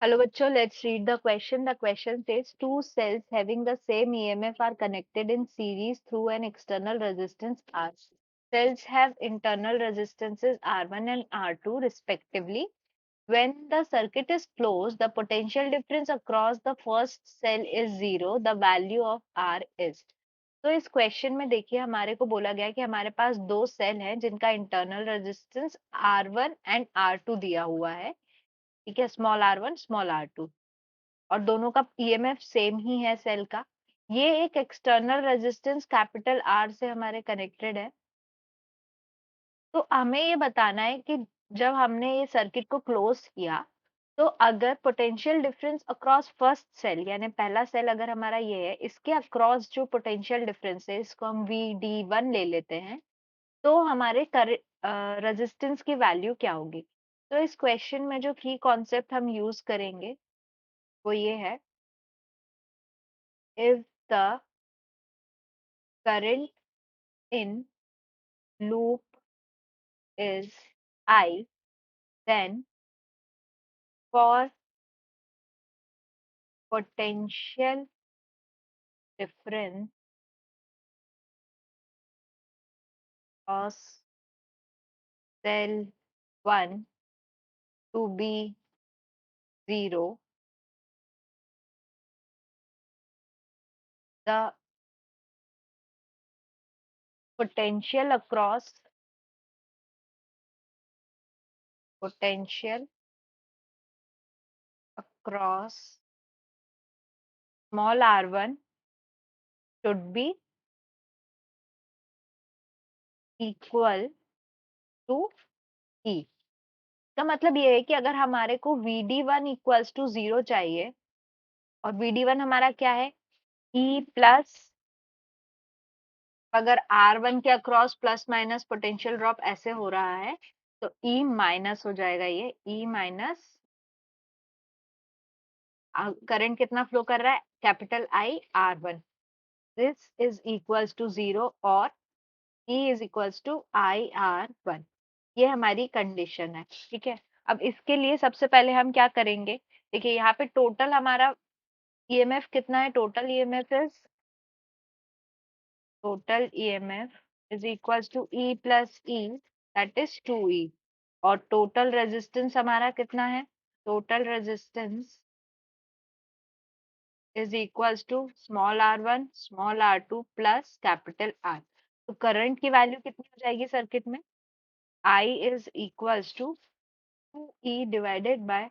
Hello, bachcho. Let's read the question. The question says two cells having the same EMF are connected in series through an external resistance R. Cells have internal resistances R1 and R2 respectively. When the circuit is closed, the potential difference across the first cell is zero. The value of R is. तो इस question में देखिए हमारे को बोला गया है कि हमारे पास दो सेल हैं जिनका internal resistance R1 and R2 दिया हुआ है। ठीक है, स्मॉल R1 स्मॉल R2 और दोनों का ईएमएफ सेम ही है सेल का। ये एक एक्सटर्नल रेजिस्टेंस कैपिटल आर से हमारे कनेक्टेड है। तो हमें ये बताना है कि जब हमने ये सर्किट को क्लोज किया तो अगर potential difference across first cell यानी पहला सेल अगर हमारा ये है, इसके अक्रॉस जो पोटेंशियल डिफरेंस है इसको हम VD1 ले लेते हैं, तो हमारे रेजिस्टेंस की वैल्यू क्या होगी। तो इस क्वेश्चन में जो की कॉन्सेप्ट हम यूज करेंगे वो ये है, if the current in loop is I, then for potential difference of cell 1 to be 0, the potential across small r1 should be equal to E। का मतलब ये है कि अगर हमारे को VD1 इक्वल्स टू 0 चाहिए और VD1 हमारा क्या है, E प्लस, अगर R1 के across plus minus potential drop ऐसे हो रहा है तो E माइनस हो जाएगा, ये E माइनस करंट कितना फ्लो कर रहा है, capital I R1, this is equals to 0 और E is equals to I R1। ये हमारी कंडीशन है। ठीक है, अब इसके लिए सबसे पहले हम क्या करेंगे, देखिए यहाँ पे टोटल हमारा ईएमएफ कितना है, total EMF is equals to E plus E, that is 2E। और टोटल रेजिस्टेंस हमारा कितना है, total resistance is equals to small r1 small r2 plus capital R। तो करंट की वैल्यू कितनी हो जाएगी सर्किट में, I is equals to 2E divided by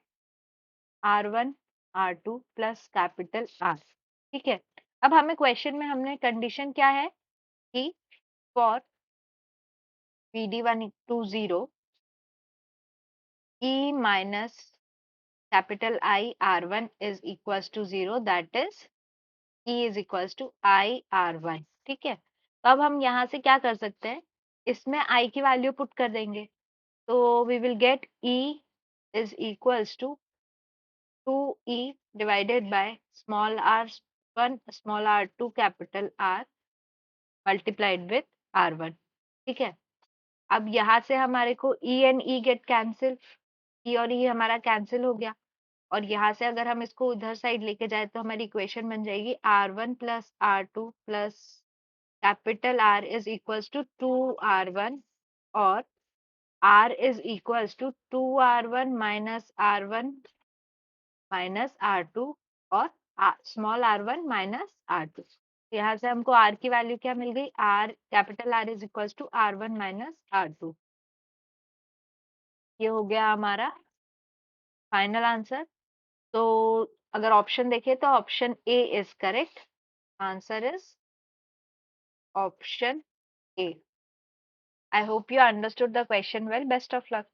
R1 R2 plus capital R। ठीक है, अब हमें क्वेश्चन में हमने कंडीशन क्या है कि for VD1 to 0 E minus capital I R1 is equals to 0, that is E is equals to I R1। ठीक है, तो अब हम यहाँ से क्या कर सकते हैं, इसमें I की वैल्यू पुट कर देंगे तो we will get E is equals to 2E divided by small r1 small r2 capital R multiplied with R1। ठीक है, अब यहाँ से हमारे को E and E get cancel, E और E हमारा कैंसिल हो गया और यहाँ से अगर हम इसको उधर साइड लेके जाए तो हमारी इक्वेशन बन जाएगी R1 plus R2 plus capital R is equals to 2R1 और R is equals to 2R1 minus R1 minus R2 और स्मॉल R1 माइनस R2। यहाँ से हमको R की वैल्यू क्या मिल गई, R capital R is equals to R1 minus R2। ये हो गया हमारा फाइनल आंसर। तो अगर ऑप्शन देखें तो option A is correct, answer is option A. I hope you understood the question well, best of luck.